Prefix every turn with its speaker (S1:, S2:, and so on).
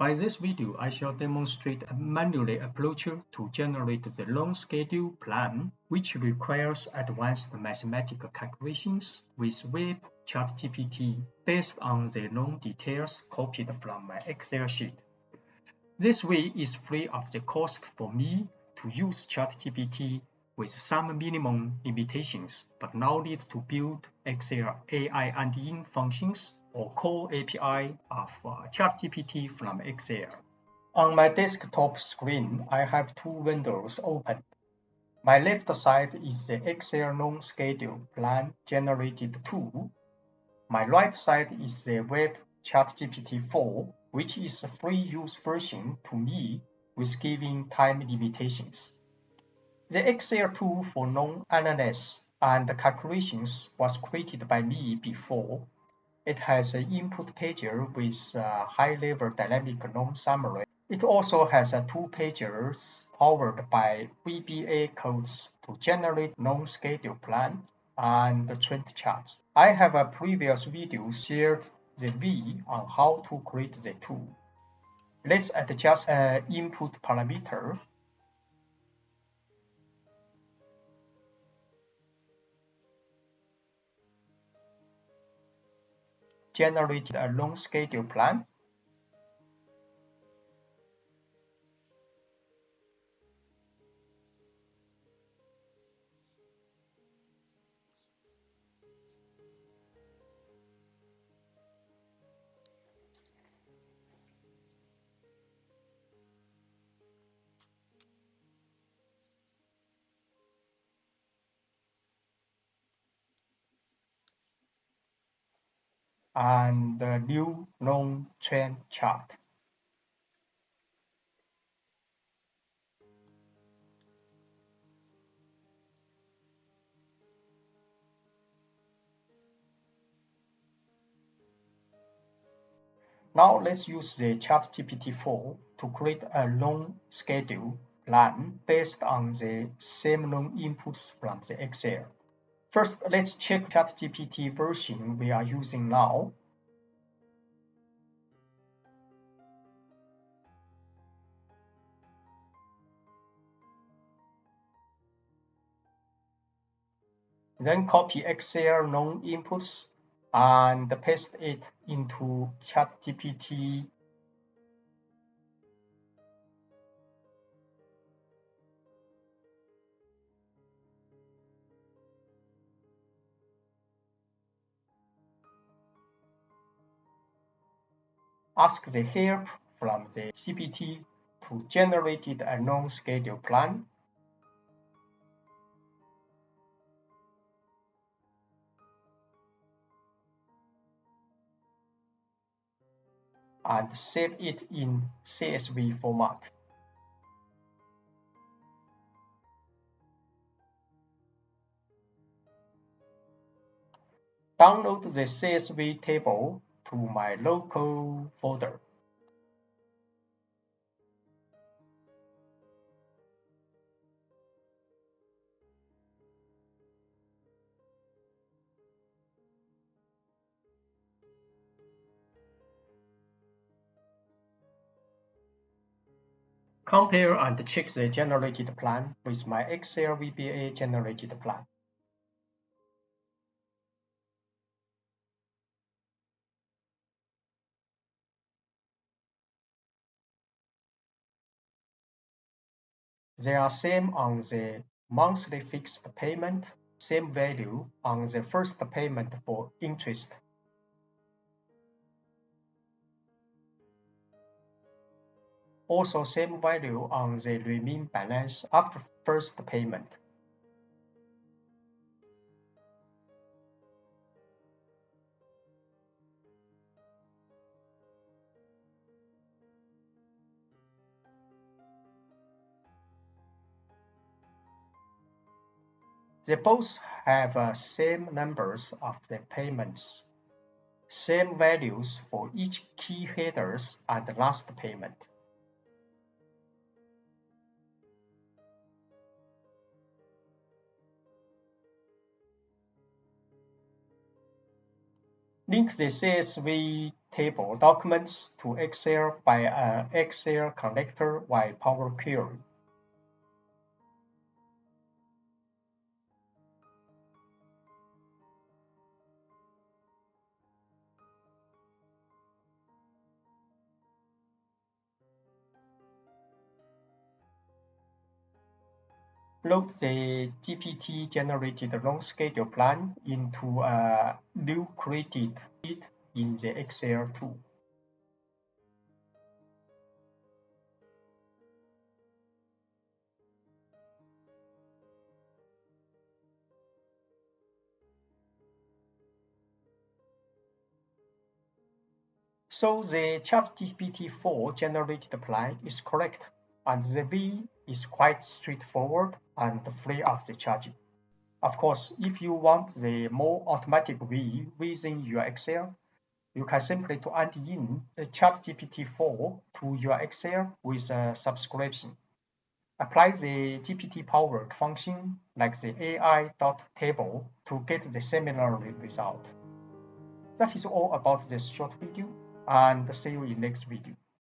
S1: By this video, I shall demonstrate a manual approach to generate the loan schedule plan, which requires advanced mathematical calculations with web ChatGPT based on the loan details copied from my Excel sheet. This way is free of the cost for me to use ChatGPT with some minimum limitations, but now need to build Excel AI and-in functions or core API of ChatGPT from Excel. On my desktop screen, I have two windows open. My left side is the Excel loan schedule plan generated tool. My right side is the web ChatGPT-4, which is a free use version to me with giving time limitations. The Excel tool for loan analysis and calculations was created by me before. It has an input pager with a high-level dynamic loan summary. It also has a two-pagers powered by VBA codes to generate loan schedule plan and trend charts. I have a previous video shared the way on how to create the tool. Let's adjust an input parameter. Generated a loan schedule plan. And the new loan trend chart. Now let's use the ChatGPT-4 to create a loan schedule plan based on the same loan inputs from the Excel. First, let's check ChatGPT version we are using now. Then copy Excel loan inputs and paste it into ChatGPT. Ask the help from the GPT to generate a loan schedule plan. And save it in CSV format. Download the CSV table to my local folder. Compare and check the generated plan with my Excel VBA generated plan. They are same on the monthly fixed payment, same value on the first payment for interest. Also same value on the remaining balance after first payment. They both have same numbers of the payments, same values for each key headers and last payment. Link the CSV table documents to Excel by an Excel connector via Power Query. Load the GPT-generated long schedule plan into a new created sheet in the Excel tool. So the ChatGPT-4 generated plan is correct, and the V is quite straightforward and free of the charge. Of course, if you want the more automatic V within your Excel, you can simply to add in the ChatGPT-4 to your Excel with a subscription. Apply the GPT-powered function like the AI.table to get the similar result. That is all about this short video, and see you in next video.